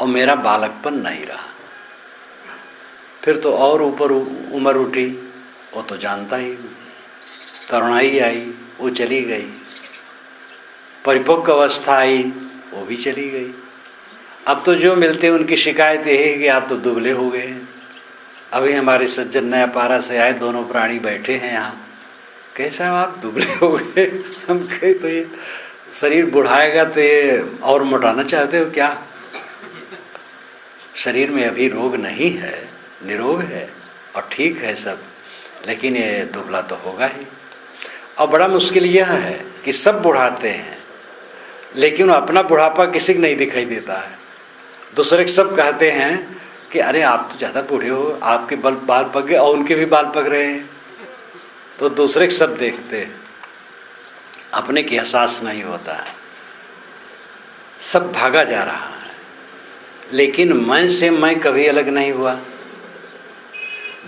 और मेरा बालकपन नहीं रहा। फिर तो और ऊपर उम्र उठी, वो तो जानता ही, तरुणाई आई, वो चली गई, परिपक्व अवस्था आई, वो भी चली गई। अब तो जो मिलते हैं उनकी शिकायत ये है कि आप तो दुबले हो गए हैं। अभी हमारे सज्जन नया पारा से आए, दोनों प्राणी बैठे हैं यहाँ, कैसा आप दुबले हो गए? हम कहे तो ये शरीर बुढ़ाएगा तो ये और मोटाना चाहते हो क्या? शरीर में अभी रोग नहीं है, निरोग है और ठीक है सब, लेकिन ये दुबला तो होगा ही। और बड़ा मुश्किल यह है कि सब बुढ़ाते हैं, लेकिन अपना बुढ़ापा किसी को नहीं दिखाई देता है। दूसरे सब कहते हैं कि अरे आप तो ज़्यादा बूढ़े हो, आपके बाल पक गए, और उनके भी बाल पक रहे हैं। तो दूसरे सब देखते हैं, अपने की एहसास नहीं होता है, सब भागा जा रहा है। लेकिन मैं से मैं कभी अलग नहीं हुआ।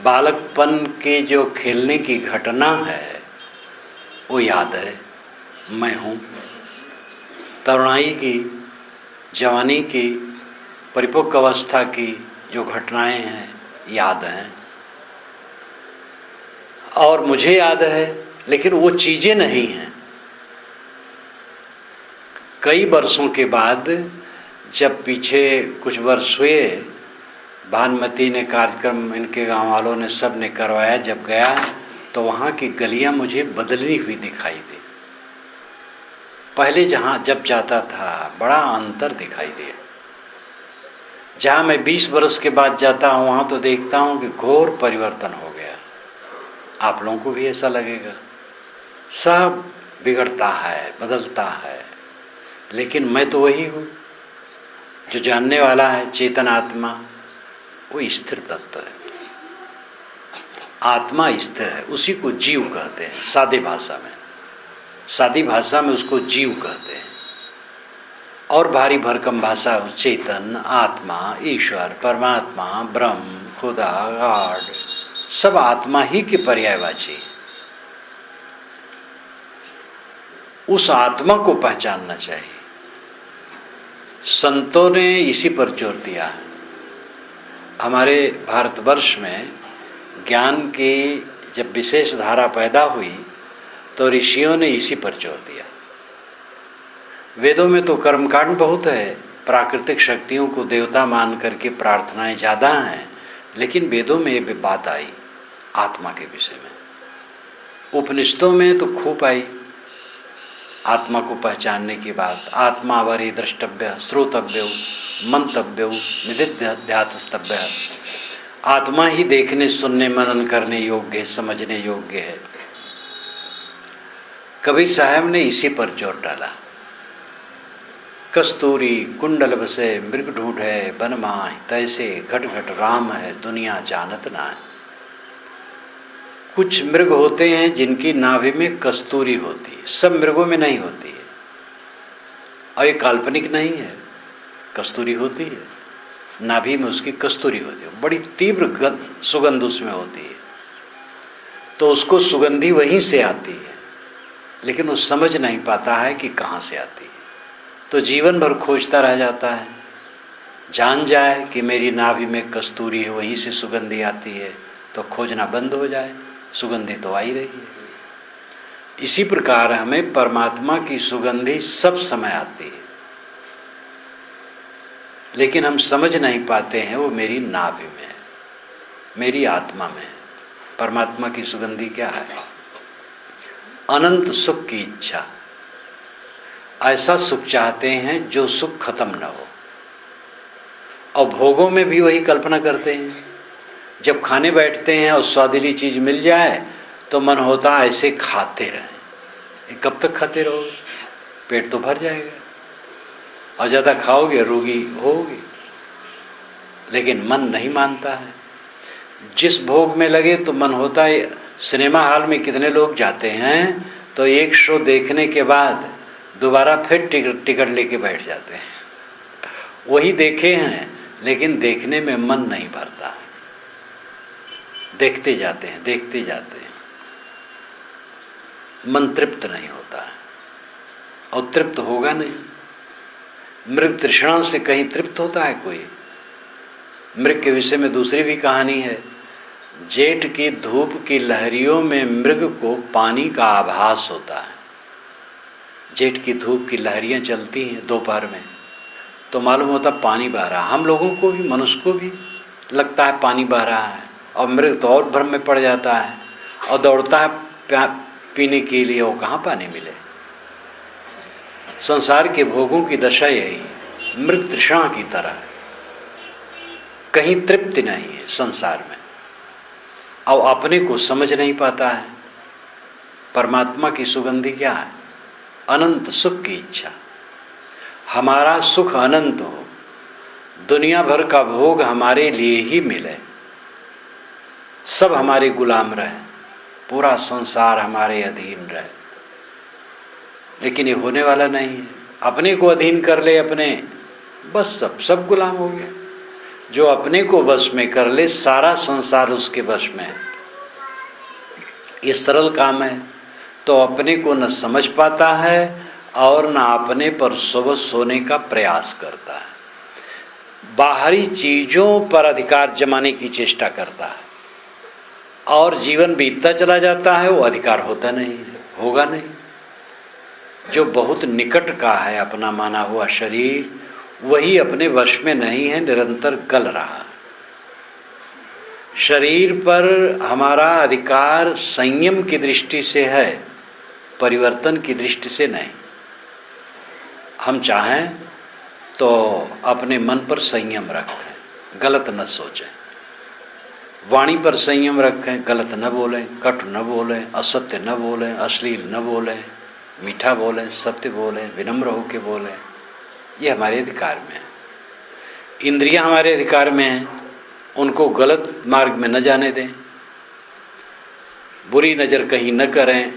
बालकपन के जो खेलने की घटना है वो याद है, मैं हूँ। तरुणाई की, जवानी की, परिपक्व अवस्था की जो घटनाएं हैं याद हैं, और मुझे याद है, लेकिन वो चीज़ें नहीं हैं। कई वर्षों के बाद जब पीछे कुछ वर्ष हुए, भानुमती ने कार्यक्रम इनके गांव वालों ने सब ने करवाया, जब गया तो वहाँ की गलियाँ मुझे बदली हुई दिखाई दी। पहले जब जाता था बड़ा अंतर दिखाई दिया। जहाँ मैं 20 वर्ष के बाद जाता हूँ वहाँ तो देखता हूँ कि घोर परिवर्तन हो गया। आप लोगों को भी ऐसा लगेगा, सब बिगड़ता है, बदलता है, लेकिन मैं तो वही हूँ जो जानने वाला है। चेतन आत्मा वो स्थिर तत्व है, आत्मा स्थिर है, उसी को जीव कहते हैं। सादी भाषा में उसको जीव कहते हैं, और भारी भरकम भाषा चेतन, आत्मा, ईश्वर, परमात्मा, ब्रह्म, खुदा, गॉड, सब आत्मा ही के पर्यायवाची है। उस आत्मा को पहचानना चाहिए। संतों ने इसी पर जोर दिया है। हमारे भारतवर्ष में ज्ञान की जब विशेष धारा पैदा हुई तो ऋषियों ने इसी पर जोर दिया। वेदों में तो कर्मकांड बहुत है, प्राकृतिक शक्तियों को देवता मान करके प्रार्थनाएं ज़्यादा हैं, लेकिन वेदों में ये बात आई आत्मा के विषय में। उपनिषदों में तो खूब आई आत्मा को पहचानने की बात। आत्मा वरी द्रष्टव्य, श्रोतव्य, मंतव्य, निदिध्यातस्तव्य। आत्मा ही देखने, सुनने, मनन करने योग्य है, समझने योग्य है। कबीर साहब ने इसी पर जोर डाला। कस्तूरी कुंडल बसे मृग ढूंढे बन माय, तैसे घट घट राम है दुनिया जानत ना है। कुछ मृग होते हैं जिनकी नाभि में कस्तूरी होती है, सब मृगों में नहीं होती है, और ये काल्पनिक नहीं है, कस्तूरी होती है, नाभि में उसकी कस्तूरी होती है, बड़ी तीव्र सुगंध उसमें होती है। तो उसको सुगंधी वहीं से आती है, लेकिन वो समझ नहीं पाता है कि कहाँ से आती है। तो जीवन भर खोजता रह जाता है। जान जाए कि मेरी नाभि में कस्तूरी है, वहीं से सुगंधी आती है, तो खोजना बंद हो जाए, सुगंधी तो आ ही रही है। इसी प्रकार हमें परमात्मा की सुगंधी सब समय आती है, लेकिन हम समझ नहीं पाते हैं वो मेरी नाभि में है, मेरी आत्मा में है। परमात्मा की सुगंधी क्या है? अनंत सुख की इच्छा। ऐसा सुख चाहते हैं जो सुख खत्म न हो, और भोगों में भी वही कल्पना करते हैं। जब खाने बैठते हैं और स्वादिली चीज़ मिल जाए तो मन होता है ऐसे खाते रहें। कब तक खाते रहोगे? पेट तो भर जाएगा, और ज़्यादा खाओगे रोगी होगे। लेकिन मन नहीं मानता है। जिस भोग में लगे तो मन होता है। सिनेमा हॉल में कितने लोग जाते हैं तो एक शो देखने के बाद दोबारा फिर टिकट लेके बैठ जाते हैं। वही देखे हैं, लेकिन देखने में मन नहीं भरता है। देखते जाते हैं, देखते जाते हैं, मन तृप्त नहीं होता है, और तृप्त होगा नहीं। मृग तृष्णा से कहीं तृप्त होता है कोई? मृग के विषय में दूसरी भी कहानी है। जेठ की धूप की लहरियों में मृग को पानी का आभास होता है। जेठ की धूप की लहरियाँ चलती हैं दोपहर में, तो मालूम होता पानी बह रहा है। हम लोगों को भी, मनुष्य को भी लगता है पानी बह रहा है, और मृग तो और भ्रम में पड़ जाता है और दौड़ता है पीने के लिए। वो कहाँ पानी मिले? संसार के भोगों की दशा यही है, मृग तृष्णा की तरह है, कहीं तृप्ति नहीं है संसार में, और अपने को समझ नहीं पाता है। परमात्मा की सुगंधी क्या है? अनंत सुख की इच्छा। हमारा सुख अनंत हो, दुनिया भर का भोग हमारे लिए ही मिले, सब हमारे गुलाम रहे, पूरा संसार हमारे अधीन रहे। लेकिन ये होने वाला नहीं है। अपने को अधीन कर ले अपने, बस सब गुलाम हो गया। जो अपने को वश में कर ले, सारा संसार उसके वश में है। ये सरल काम है, तो अपने को न समझ पाता है और न अपने पर स्ववश होने का प्रयास करता है। बाहरी चीज़ों पर अधिकार जमाने की चेष्टा करता है, और जीवन बीतता चला जाता है, वो अधिकार होता नहीं है, होगा नहीं। जो बहुत निकट का है अपना माना हुआ शरीर, वही अपने वश में नहीं है, निरंतर गल रहा है। शरीर पर हमारा अधिकार संयम की दृष्टि से है, परिवर्तन की दृष्टि से नहीं। हम चाहें तो अपने मन पर संयम रखें, गलत न सोचें। वाणी पर संयम रखें, गलत न बोलें, कट न बोलें, असत्य न बोलें, अश्लील न बोलें, मीठा बोलें, सत्य बोलें, विनम्र होकर बोलें। ये हमारे अधिकार में है। इंद्रियां हमारे अधिकार में हैं, उनको गलत मार्ग में न जाने दें, बुरी नज़र कहीं न करें,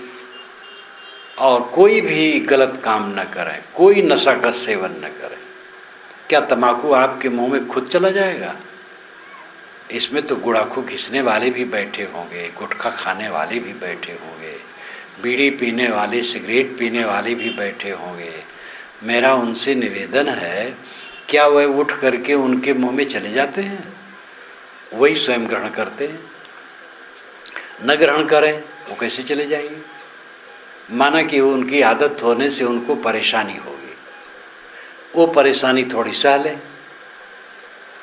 और कोई भी गलत काम न करें, कोई नशा का सेवन न करें। क्या तम्बाकू आपके मुंह में खुद चला जाएगा? इसमें तो गुड़ाखू घिसने वाले भी बैठे होंगे, गुटखा खाने वाले भी बैठे होंगे, बीड़ी पीने वाले, सिगरेट पीने वाले भी बैठे होंगे। मेरा उनसे निवेदन है, क्या वह उठ करके उनके मुंह में चले जाते हैं? वही स्वयं ग्रहण करते हैं। न ग्रहण करें, वो कैसे चले जाएंगे? माना कि उनकी आदत होने से उनको परेशानी होगी, वो परेशानी थोड़ी सह लें,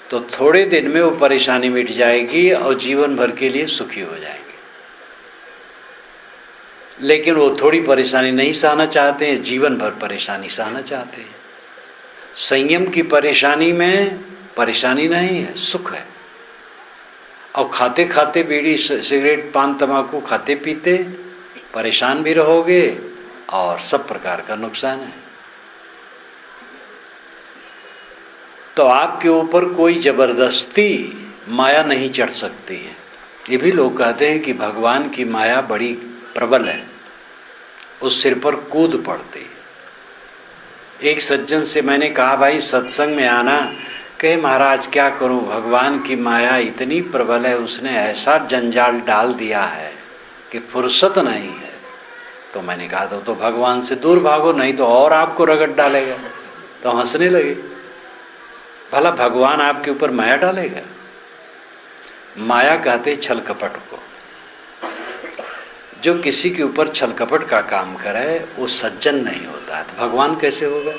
तो थोड़े दिन में वो परेशानी मिट जाएगी और जीवन भर के लिए सुखी हो जाएंगे। लेकिन वो थोड़ी परेशानी नहीं सहना चाहते हैं, जीवन भर परेशानी सहना चाहते हैं। संयम की परेशानी में परेशानी नहीं है, सुख है। और खाते खाते बीड़ी, सिगरेट, पान, तम्बाकू खाते पीते परेशान भी रहोगे और सब प्रकार का नुकसान है। तो आपके ऊपर कोई जबरदस्ती माया नहीं चढ़ सकती है। ये भी लोग कहते हैं कि भगवान की माया बड़ी प्रबल है, उस सिर पर कूद पड़ती है। एक सज्जन से मैंने कहा, भाई सत्संग में आना। कहे महाराज क्या करूं, भगवान की माया इतनी प्रबल है, उसने ऐसा जंजाल डाल दिया है कि फुर्सत नहीं है। तो मैंने कहा तो भगवान से दूर भागो, नहीं तो और आपको रगड़ डालेगा। तो हंसने लगे। भला भगवान आपके ऊपर माया डालेगा? माया कहते छल कपट को। जो किसी के ऊपर छल कपट का काम करे वो सज्जन नहीं होता है। तो भगवान कैसे होगा?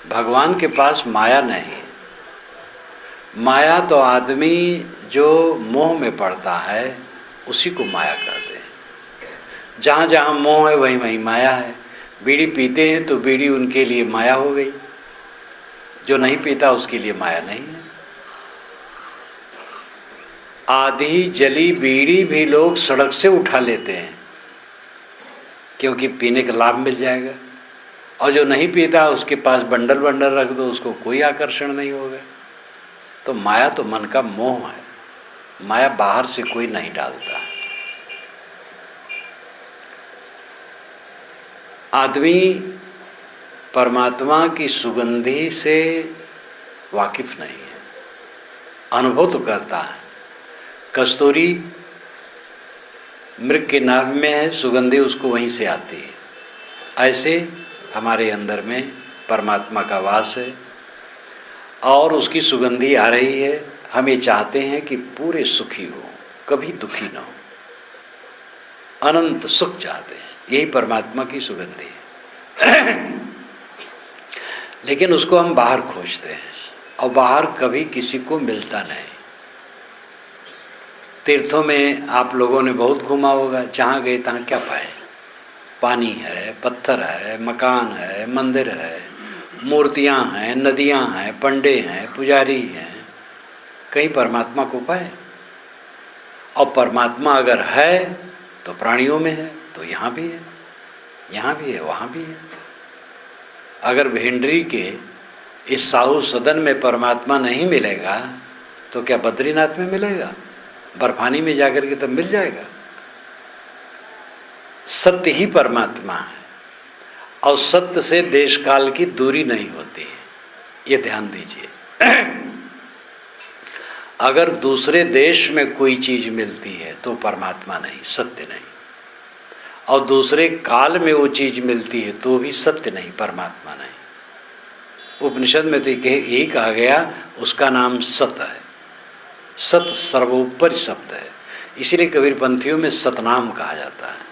भगवान के पास माया नहीं। माया तो आदमी जो मोह में पड़ता है उसी को माया कहते हैं। जहाँ जहाँ मोह है वहीं वहीं माया है। बीड़ी पीते हैं तो बीड़ी उनके लिए माया हो गई, जो नहीं पीता उसके लिए माया नहीं है। आधी जली बीड़ी भी लोग सड़क से उठा लेते हैं क्योंकि पीने का लाभ मिल जाएगा, और जो नहीं पीता उसके पास बंडल बंडल रख दो, उसको कोई आकर्षण नहीं होगा। तो माया तो मन का मोह है, माया बाहर से कोई नहीं डालता है। आदमी परमात्मा की सुगंधी से वाकिफ नहीं है, अनुभव तो करता है। कस्तूरी मृग के नाभ में है, सुगंधी उसको वहीं से आती है। ऐसे हमारे अंदर में परमात्मा का वास है और उसकी सुगंधी आ रही है। हम ये चाहते हैं कि पूरे सुखी हो, कभी दुखी ना हो, अनंत सुख चाहते हैं, यही परमात्मा की सुगंधी है। लेकिन उसको हम बाहर खोजते हैं और बाहर कभी किसी को मिलता नहीं। तीर्थों में आप लोगों ने बहुत घूमा होगा, जहाँ गए तहाँ क्या पाए? पानी है, पत्थर है, मकान है, मंदिर है, मूर्तियाँ हैं, नदियाँ हैं, पंडे हैं, पुजारी हैं। कहीं परमात्मा को पाए? और परमात्मा अगर है तो प्राणियों में है, तो यहाँ भी है, यहाँ भी है, वहाँ भी है। अगर भेंडरी के इस साहू सदन में परमात्मा नहीं मिलेगा तो क्या बद्रीनाथ में मिलेगा? बर्फानी में जाकर के तब मिल जाएगा। सत्य ही परमात्मा है और सत्य से देश काल की दूरी नहीं होती है, ये ध्यान दीजिए। अगर दूसरे देश में कोई चीज मिलती है तो परमात्मा नहीं, सत्य नहीं, और दूसरे काल में वो चीज मिलती है तो भी सत्य नहीं, परमात्मा नहीं। उपनिषद में तो यही कहा गया, उसका नाम सत है। सत सर्वोपरि शब्द है, इसीलिए कबीरपंथियों में सतनाम कहा जाता है।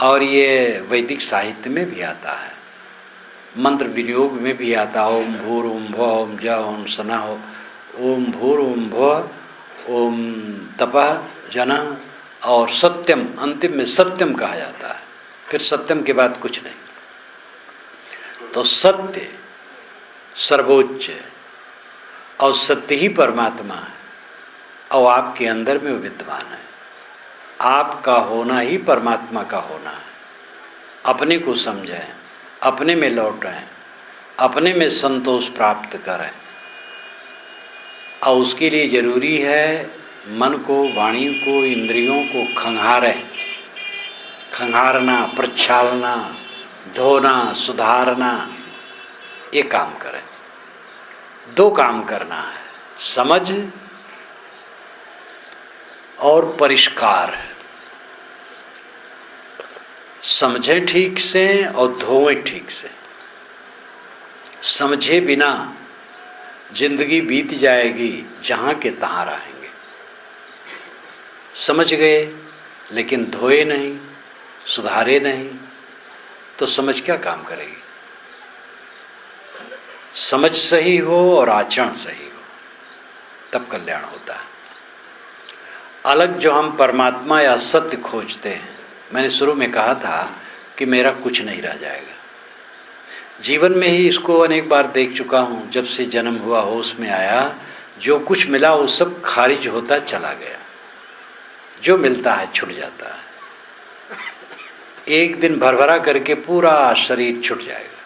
और ये वैदिक साहित्य में भी आता है, मंत्र विनियोग में भी आता है। ओम भूर ओम भो ओम ज ओम सना ओम भूर ओम भो ओम तपः जना, और सत्यम, अंतिम में सत्यम कहा जाता है। फिर सत्यम के बाद कुछ नहीं। तो सत्य सर्वोच्च है और सत्य ही परमात्मा है और आपके अंदर में विद्यमान है। आपका होना ही परमात्मा का होना है। अपने को समझें, अपने में लौटें, अपने में संतोष प्राप्त करें। और उसके लिए जरूरी है मन को, वाणी को, इंद्रियों को खंगारें, खंगारना, प्रक्षालना, धोना, सुधारना, ये काम करें। दो काम करना है, समझ और परिष्कार। समझें ठीक से और धोएं ठीक से। समझे बिना जिंदगी बीत जाएगी, जहाँ के तहाँ रहेंगे। समझ गए लेकिन धोए नहीं, सुधारे नहीं, तो समझ क्या काम करेगी? समझ सही हो और आचरण सही हो, तब कल्याण होता है। अलग जो हम परमात्मा या सत्य खोजते हैं, मैंने शुरू में कहा था कि मेरा कुछ नहीं रह जाएगा। जीवन में ही इसको अनेक बार देख चुका हूँ। जब से जन्म हुआ, होश में आया, जो कुछ मिला वो सब खारिज होता चला गया। जो मिलता है छूट जाता है। एक दिन भरभरा करके पूरा शरीर छूट जाएगा।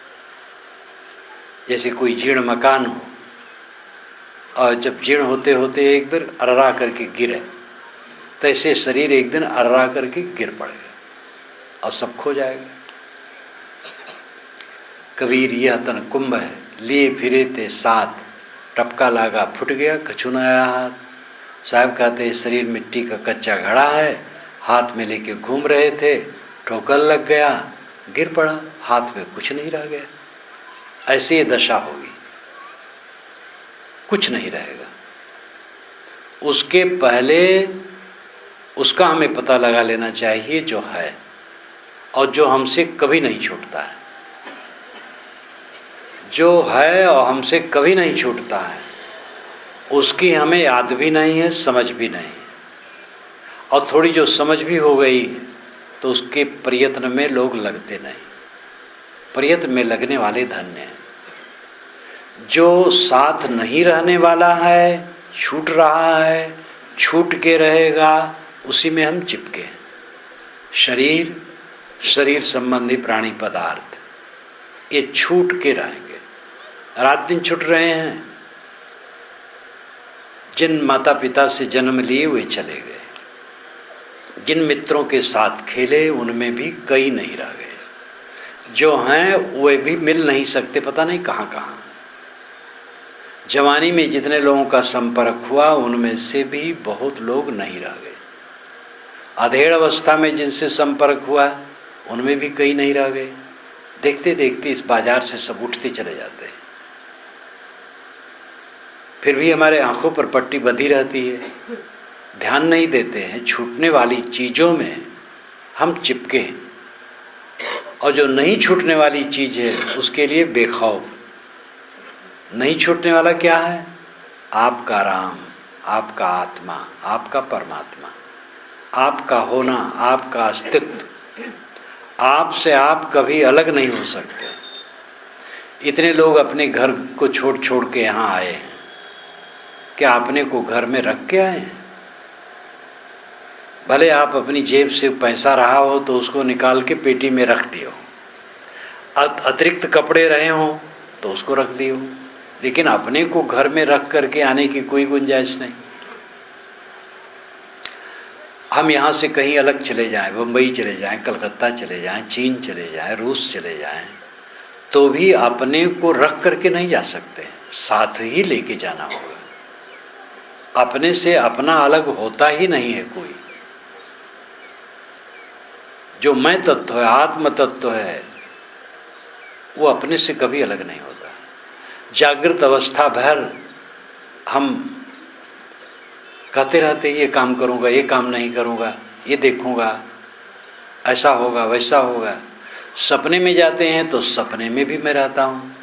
जैसे कोई जीर्ण मकान हो और जब जीर्ण होते होते एक बार अर्रा करके गिरे, तैसे शरीर एक दिन अर्रा करके गिर पड़ेगा और सब खो जाएगा। कबीर यह तन कुंभ है, लिए फिरे थे साथ, टपका लागा फुट गया कछु न आया हाथ। साहब कहते शरीर मिट्टी का कच्चा घड़ा है, हाथ में लेके घूम रहे थे, ठोकर लग गया, गिर पड़ा, हाथ में कुछ नहीं रह गया। ऐसी दशा होगी, कुछ नहीं रहेगा। उसके पहले उसका हमें पता लगा लेना चाहिए जो है और जो हमसे कभी नहीं छूटता है। जो है और हमसे कभी नहीं छूटता है, उसकी हमें याद भी नहीं है, समझ भी नहीं है। और थोड़ी जो समझ भी हो गई तो उसके प्रयत्न में लोग लगते नहीं। प्रयत्न में लगने वाले धन्य हैं। जो साथ नहीं रहने वाला है, छूट रहा है, छूट के रहेगा, उसी में हम चिपके हैं। शरीर, शरीर संबंधी प्राणी पदार्थ, ये छूट के रहेंगे। रात दिन छूट रहे हैं। जिन माता पिता से जन्म लिए वे चले गए, जिन मित्रों के साथ खेले उनमें भी कई नहीं रह गए। जो हैं वे भी मिल नहीं सकते, पता नहीं कहाँ कहाँ। जवानी में जितने लोगों का संपर्क हुआ उनमें से भी बहुत लोग नहीं रह गए। अधेड़ अवस्था में जिनसे संपर्क हुआ उनमें भी कई नहीं रह गए। देखते देखते इस बाजार से सब उठते चले जाते हैं, फिर भी हमारे आंखों पर पट्टी बंधी रहती है, ध्यान नहीं देते हैं। छूटने वाली चीज़ों में हम चिपके हैं, और जो नहीं छूटने वाली चीज़ है उसके लिए बेखौफ। नहीं छूटने वाला क्या है? आपका राम, आपका आत्मा, आपका परमात्मा, आपका होना, आपका अस्तित्व। आपसे आप कभी अलग नहीं हो सकते। इतने लोग अपने घर को छोड़ छोड़ के यहाँ आए हैं, क्या अपने को घर में रख के आए हैं? भले आप अपनी जेब से पैसा रहा हो तो उसको निकाल के पेटी में रख दियो, अतिरिक्त कपड़े रहे हों तो उसको रख दियो, लेकिन अपने को घर में रख करके आने की कोई गुंजाइश नहीं। हम यहाँ से कहीं अलग चले जाएं, बम्बई चले जाएं, कलकत्ता चले जाएं, चीन चले जाएं, रूस चले जाएं, तो भी अपने को रख करके नहीं जा सकते, साथ ही लेके जाना होगा। अपने से अपना अलग होता ही नहीं है कोई। जो मैं तत्व है, आत्म तत्व है, वो अपने से कभी अलग नहीं होता। जागृत अवस्था भर हम कहते रहते ये काम करूँगा, ये काम नहीं करूँगा, ये देखूँगा, ऐसा होगा, वैसा होगा। सपने में जाते हैं तो सपने में भी मैं रहता हूँ,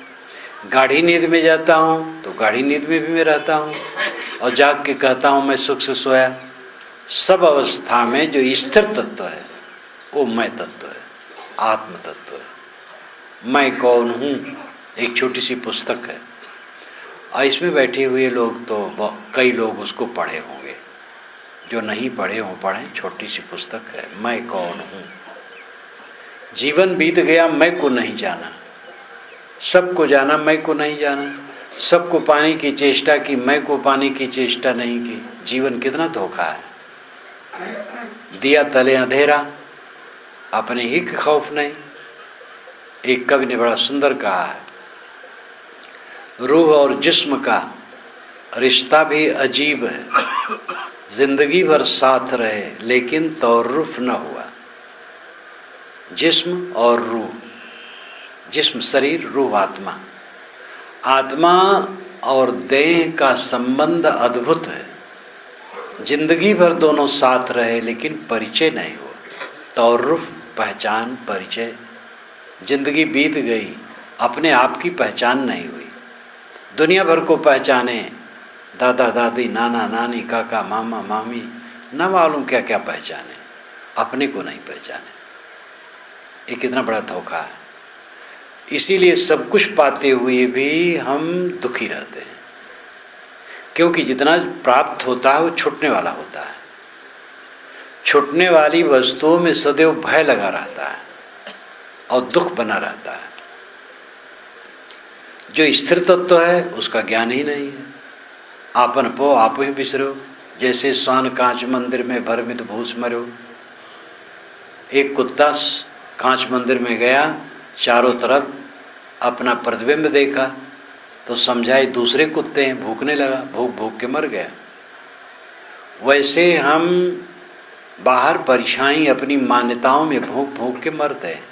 गाढ़ी नींद में जाता हूँ तो गाढ़ी नींद में भी मैं रहता हूँ, और जाग के कहता हूँ मैं सुख से सोया। सब अवस्था में जो स्थिर तत्व है वो मैं तत्व है, आत्म तत्व है। मैं कौन हूँ एक छोटी सी पुस्तक है, और इसमें बैठे हुए लोग तो कई लोग उसको पढ़े होंगे, जो नहीं पढ़े हों पढ़ें। छोटी सी पुस्तक है, मैं कौन हूँ। जीवन बीत गया, मैं को नहीं जाना, सबको जाना, मैं को नहीं जाना। सबको पाने की चेष्टा की, मैं को पाने की चेष्टा नहीं की। जीवन कितना धोखा है। दिया तले अंधेरा, अपने ही का खौफ नहीं। एक कवि ने बड़ा सुंदर कहा है, रूह और जिस्म का रिश्ता भी अजीब है, जिंदगी भर साथ रहे लेकिन तौरुफ न हुआ। जिस्म और रूह, जिस्म शरीर, रूह आत्मा। आत्मा और देह का संबंध अद्भुत है, जिंदगी भर दोनों साथ रहे लेकिन परिचय नहीं हुआ। तौरुफ, पहचान, परिचय। जिंदगी बीत गई, अपने आप की पहचान नहीं हुई। दुनिया भर को पहचाने, दादा दादी, नाना नानी, काका मामा मामी, न मालूम क्या क्या पहचाने, अपने को नहीं पहचाने। ये कितना बड़ा धोखा है। इसीलिए सब कुछ पाते हुए भी हम दुखी रहते हैं, क्योंकि जितना प्राप्त होता है वो छूटने वाला होता है। छूटने वाली वस्तुओं में सदैव भय लगा रहता है और दुख बना रहता है। जो स्थिर तत्व है उसका ज्ञान ही नहीं है। आपन पो आप ही बिसरो, जैसे स्वान कांच मंदिर में भरमित भूस मरो। एक कुत्ता कांच मंदिर में गया, चारों तरफ अपना प्रतिबिंब देखा तो समझाए दूसरे कुत्ते हैं, भूखने लगा, भूख भूख के मर गया। वैसे हम बाहर परछाई अपनी मान्यताओं में भूख भूख के मरते हैं।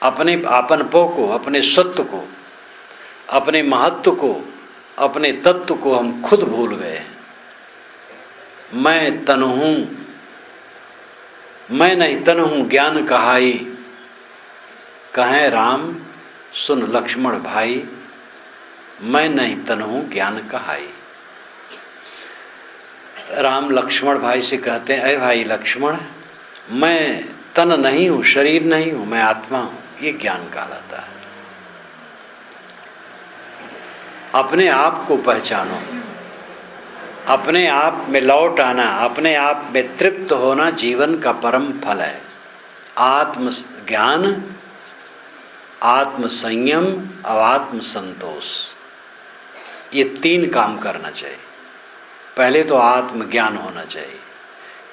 अपने आपनपो को, अपने सत्व को, अपने महत्व को, अपने तत्व को हम खुद भूल गए हैं। मैं तन हूँ, मैं नहीं तन हूँ ज्ञान कहाई, कहें राम सुन लक्ष्मण भाई, मैं नहीं तन हूँ ज्ञान कहाई। राम लक्ष्मण भाई से कहते हैं, अरे भाई लक्ष्मण, मैं तन नहीं हूँ, शरीर नहीं हूँ, मैं आत्मा हूँ। ये ज्ञान कहलाता है। अपने आप को पहचानो, अपने आप में लौट आना, अपने आप में तृप्त होना जीवन का परम फल है। आत्म ज्ञान, आत्म संयम और आत्म संतोष, ये तीन काम करना चाहिए। पहले तो आत्मज्ञान होना चाहिए।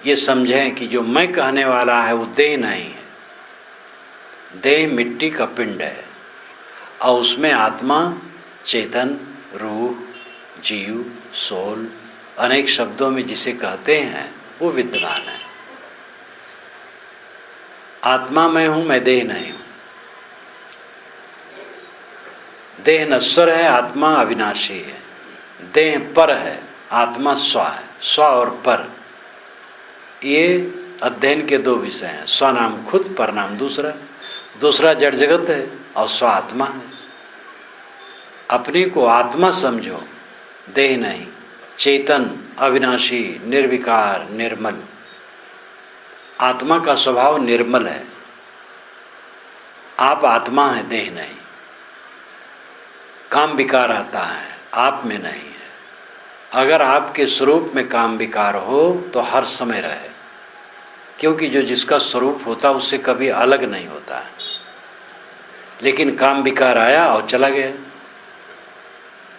ये समझें कि जो मैं कहने वाला है वो देह नहीं है। देह मिट्टी का पिंड है और उसमें आत्मा, चेतन, रूह, जीव, सोल, अनेक शब्दों में जिसे कहते हैं वो विद्यमान है। आत्मा मैं हूँ, मैं देह नहीं हूँ। देह नश्वर है, आत्मा अविनाशी है। देह पर है, आत्मा स्व है। स्व और पर ये अध्ययन के दो विषय हैं। स्व नाम खुद, पर नाम दूसरा। दूसरा जड़ जगत है और स्व आत्मा है। अपने को आत्मा समझो, देह नहीं। चेतन, अविनाशी, निर्विकार, निर्मल। आत्मा का स्वभाव निर्मल है। आप आत्मा हैं, देह नहीं। काम विकार आता है, आप में नहीं है। अगर आपके स्वरूप में काम विकार हो तो हर समय रहे, क्योंकि जो जिसका स्वरूप होता उससे कभी अलग नहीं होता है। लेकिन काम विकार आया और चला गया,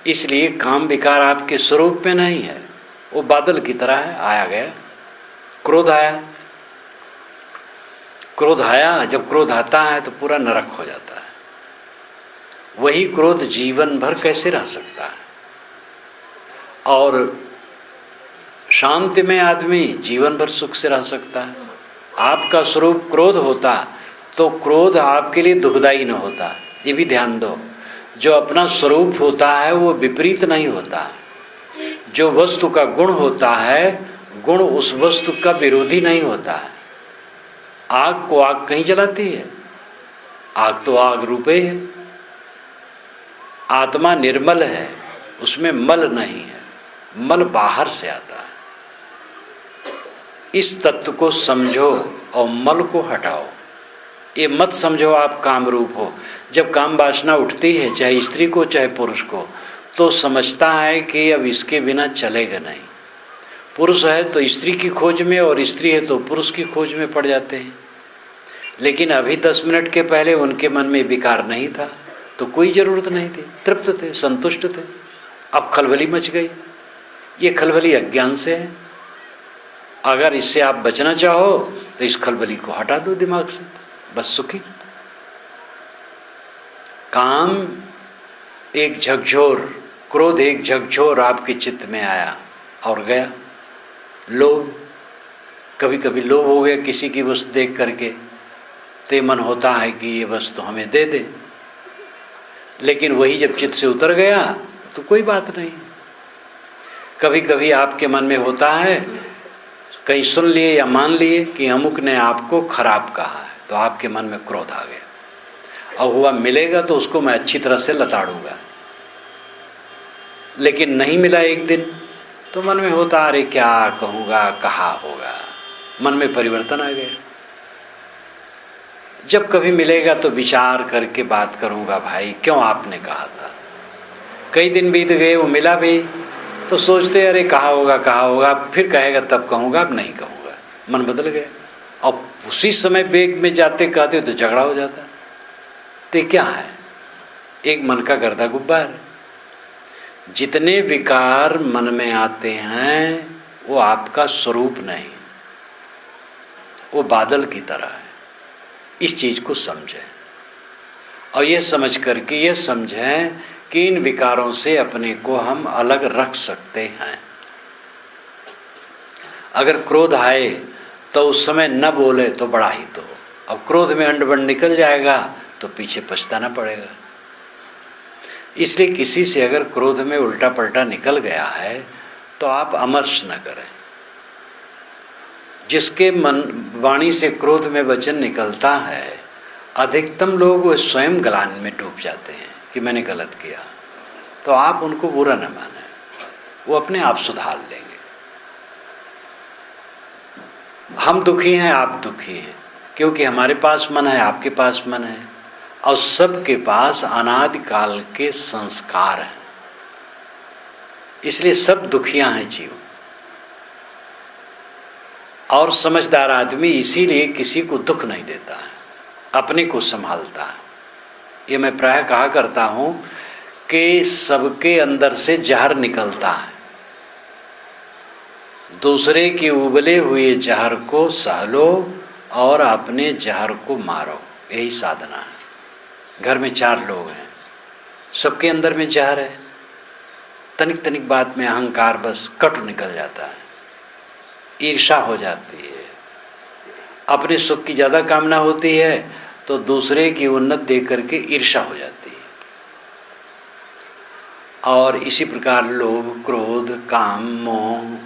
इसलिए काम विकार आपके स्वरूप में नहीं है, वो बादल की तरह है, आया गया। क्रोध आया, क्रोध आया, जब क्रोध आता है तो पूरा नरक हो जाता है। वही क्रोध जीवन भर कैसे रह सकता है? और शांति में आदमी जीवन भर सुख से रह सकता है। आपका स्वरूप क्रोध होता तो क्रोध आपके लिए दुखदायी न होता, ये भी ध्यान दो। जो अपना स्वरूप होता है वो विपरीत नहीं होता। जो वस्तु का गुण होता है, गुण उस वस्तु का विरोधी नहीं होता है। आग को आग कहीं जलाती है, आग तो आग रूपे है। आत्मा निर्मल है, उसमें मल नहीं है, मल बाहर से आता है। इस तत्व को समझो और मल को हटाओ। ये मत समझो आप काम रूप हो। जब काम वासना उठती है, चाहे स्त्री को चाहे पुरुष को, तो समझता है कि अब इसके बिना चलेगा नहीं। पुरुष है तो स्त्री की खोज में, और स्त्री है तो पुरुष की खोज में पड़ जाते हैं। लेकिन अभी 10 मिनट के पहले उनके मन में विकार नहीं था, तो कोई ज़रूरत नहीं थी, तृप्त थे, संतुष्ट थे। अब खलबली मच गई। ये खलबली अज्ञान से है। अगर इससे आप बचना चाहो तो इस खलबली को हटा दो दिमाग से, बस सुखी। काम एक झकझोर, क्रोध एक झकझोर आपके चित्त में आया और गया। लोभ, कभी कभी लोभ हो गया किसी की वस्तु देख करके, तो मन होता है कि ये वस्तु हमें दे दे। लेकिन वही जब चित्त से उतर गया तो कोई बात नहीं। कभी कभी आपके मन में होता है, कहीं सुन लिए या मान लिए कि अमुक ने आपको खराब कहा है, तो आपके मन में क्रोध आ गया। अब हुआ मिलेगा तो उसको मैं अच्छी तरह से लताड़ूंगा। लेकिन नहीं मिला एक दिन, तो मन में होता अरे क्या कहूँगा, कहा होगा। मन में परिवर्तन आ गया। जब कभी मिलेगा तो विचार करके बात करूँगा, भाई क्यों आपने कहा था। कई दिन बीत गए, वो मिला भी, तो सोचते अरे कहा होगा, फिर कहेगा तब कहूँगा, अब नहीं कहूँगा। मन बदल गया। और उसी समय बेग में जाते कहते तो झगड़ा हो जाता। तो क्या है? एक मन का गर्दा गुब्बार। जितने विकार मन में आते हैं वो आपका स्वरूप नहीं, वो बादल की तरह है। इस चीज़ को समझें, और ये समझ करके ये समझें कि इन विकारों से अपने को हम अलग रख सकते हैं। अगर क्रोध आए तो उस समय न बोले तो बड़ा ही तो, अब क्रोध में अंडबंड निकल जाएगा तो पीछे पछताना पड़ेगा। इसलिए किसी से अगर क्रोध में उल्टा पलटा निकल गया है तो आप अमर्ष न करें। जिसके मन वाणी से क्रोध में वचन निकलता है, अधिकतम लोग वो स्वयं गलान में डूब जाते हैं कि मैंने गलत किया। तो आप उनको बुरा न माने, वो अपने आप सुधार लेंगे। हम दुखी हैं, आप दुखी हैं, क्योंकि हमारे पास मन है, आपके पास मन है, और सबके पास अनादिकाल के संस्कार हैं। इसलिए सब दुखियां हैं जीव। और समझदार आदमी इसीलिए किसी को दुख नहीं देता है, अपने को संभालता है। ये मैं प्रायः कहा करता हूँ कि सबके अंदर से जहर निकलता है, दूसरे के उबले हुए जहर को सह लो और अपने जहर को मारो, यही साधना है। घर में 4 लोग हैं, सबके अंदर में जहर है। तनिक तनिक बात में अहंकार बस कटु निकल जाता है, ईर्ष्या हो जाती है, अपने सुख की ज़्यादा कामना होती है तो दूसरे की उन्नत देख करके ईर्ष्या हो जाती है। और इसी प्रकार लोभ, क्रोध, काम, मोह,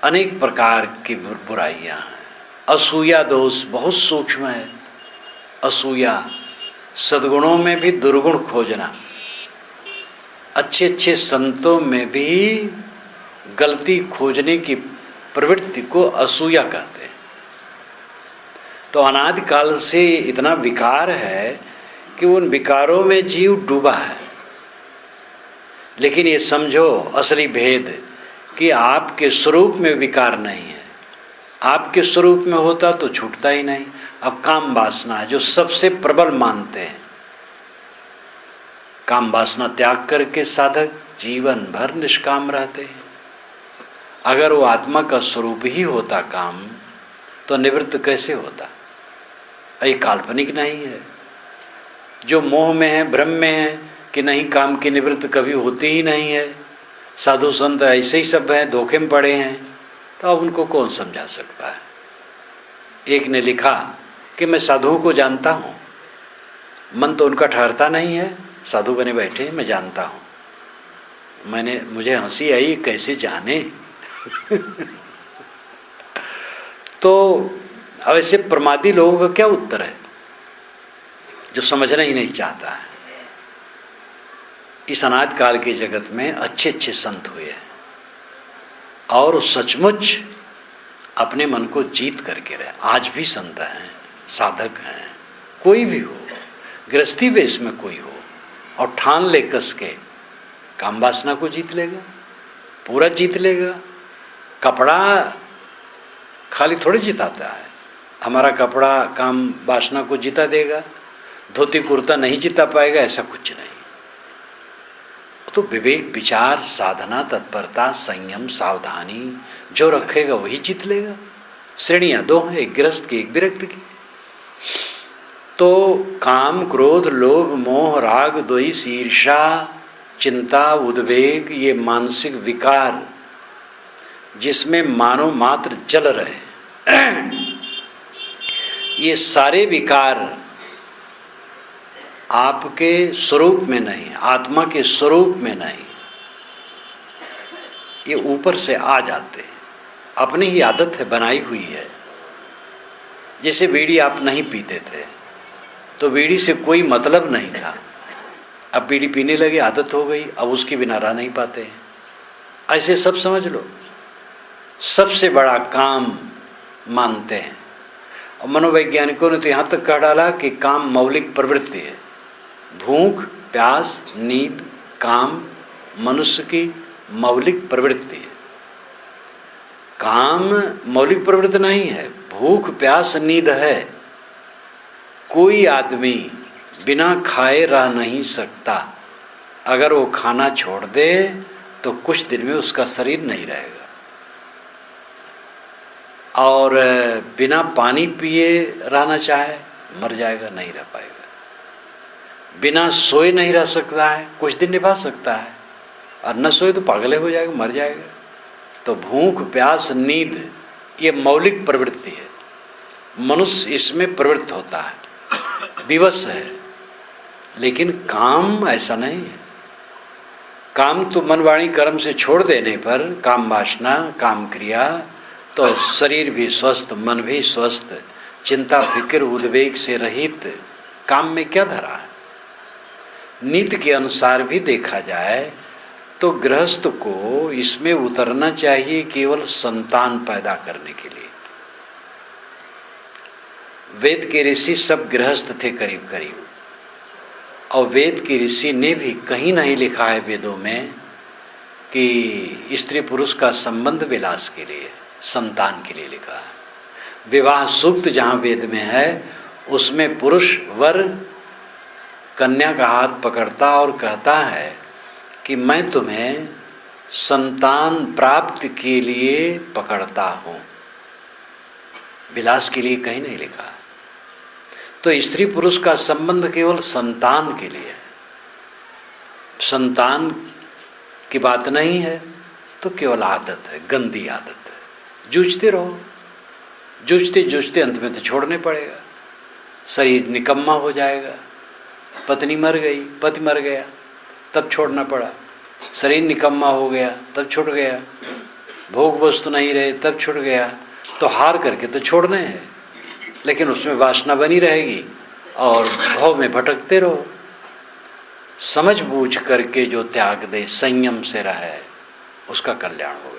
अनेक प्रकार की बुराइयां हैं। असूया दोष बहुत सूक्ष्म है। असूया, सद्गुणों में भी दुर्गुण खोजना, अच्छे अच्छे संतों में भी गलती खोजने की प्रवृत्ति को असूया कहते हैं। तो अनादिकाल से इतना विकार है कि उन विकारों में जीव डूबा है। लेकिन ये समझो असली भेद कि आपके स्वरूप में विकार नहीं है। आपके स्वरूप में होता तो छूटता ही नहीं। अब काम वासना है जो सबसे प्रबल मानते हैं। काम वासना त्याग करके साधक जीवन भर निष्काम रहते हैं। अगर वो आत्मा का स्वरूप ही होता काम, तो निवृत्त कैसे होता? ये काल्पनिक नहीं है। जो मोह में है, भ्रम में है कि नहीं काम की निवृत्त कभी होती ही नहीं है, साधु संत ऐसे ही सब हैं, धोखे में पड़े हैं, तो अब उनको कौन समझा सकता है? एक ने लिखा कि मैं साधुओं को जानता हूँ, मन तो उनका ठहरता नहीं है, साधु बने बैठे, मैं जानता हूँ। मुझे हंसी आई, कैसे जाने? तो अब ऐसे प्रमादी लोगों का क्या उत्तर है जो समझना ही नहीं चाहता है? इस अनाद काल के जगत में अच्छे अच्छे संत हुए हैं और सचमुच अपने मन को जीत करके रहे। आज भी संत हैं, साधक हैं, कोई भी हो, गृहस्थी वेश में कोई हो, और ठान ले कस के काम वासना को जीत लेगा, पूरा जीत लेगा। कपड़ा खाली थोड़ी जिताता है। हमारा कपड़ा काम वासना को जिता देगा, धोती कुर्ता नहीं जिता पाएगा, ऐसा कुछ नहीं। तो विवेक, विचार, साधना, तत्परता, संयम, सावधानी जो रखेगा वही जीत लेगा। श्रेणियां दो हैं, एक गृहस्थ की, एक विरक्त की। तो काम, क्रोध, लोभ, मोह, राग, द्वेष, ईर्षा, चिंता, उद्वेग, ये मानसिक विकार जिसमें मानव मात्र जल रहे, ये सारे विकार आपके स्वरूप में नहीं, आत्मा के स्वरूप में नहीं, ये ऊपर से आ जाते हैं। अपनी ही आदत है, बनाई हुई है। जैसे बीड़ी आप नहीं पीते थे तो बीड़ी से कोई मतलब नहीं था, अब बीड़ी पीने लगे, आदत हो गई, अब उसके बिना रह नहीं पाते हैं। ऐसे सब समझ लो, सबसे बड़ा काम मानते हैं। और मनोवैज्ञानिकों ने तो यहाँ तक कह डाला कि काम मौलिक प्रवृत्ति है। भूख, प्यास, नींद, काम मनुष्य की मौलिक प्रवृत्ति है। काम मौलिक प्रवृत्ति नहीं है, भूख, प्यास, नींद है। कोई आदमी बिना खाए रह नहीं सकता। अगर वो खाना छोड़ दे तो कुछ दिन में उसका शरीर नहीं रहेगा, और बिना पानी पिए रहना चाहे मर जाएगा, नहीं रह पाएगा। बिना सोए नहीं रह सकता है, कुछ दिन निभा सकता है, और न सोए तो पागल हो जाएगा, मर जाएगा। तो भूख, प्यास, नींद ये मौलिक प्रवृत्ति है। मनुष्य इसमें प्रवृत्त होता है, विवश है। लेकिन काम ऐसा नहीं है। काम तो मन, वाणी, कर्म से छोड़ देने पर, काम वासना, काम क्रिया, तो शरीर भी स्वस्थ, मन भी स्वस्थ, चिंता, फिक्र, उद्वेग से रहित। काम में क्या धरा है? नीति के अनुसार भी देखा जाए तो गृहस्थ को इसमें उतरना चाहिए केवल संतान पैदा करने के लिए। वेद के ऋषि सब गृहस्थ थे करीब करीब, और वेद के ऋषि ने भी कहीं नहीं लिखा है वेदों में कि स्त्री पुरुष का संबंध विलास के लिए, संतान के लिए लिखा है। विवाह सूक्त जहाँ वेद में है उसमें पुरुष वर कन्या का हाथ पकड़ता और कहता है कि मैं तुम्हें संतान प्राप्ति के लिए पकड़ता हूँ, विलास के लिए कहीं नहीं लिखा। तो स्त्री पुरुष का संबंध केवल संतान के लिए है। संतान की बात नहीं है तो केवल आदत है, गंदी आदत है। जूझते रहो, जूझते जूझते अंत में तो छोड़ने पड़ेगा, शरीर निकम्मा हो जाएगा। पत्नी मर गई, पति मर गया, तब छोड़ना पड़ा। शरीर निकम्मा हो गया तब छूट गया। भोग वस्तु नहीं रहे तब छूट गया। तो हार करके तो छोड़ने हैं, लेकिन उसमें वासना बनी रहेगी और भव में भटकते रहो। समझ बूझ करके जो त्याग दे, संयम से रहे, उसका कल्याण हो।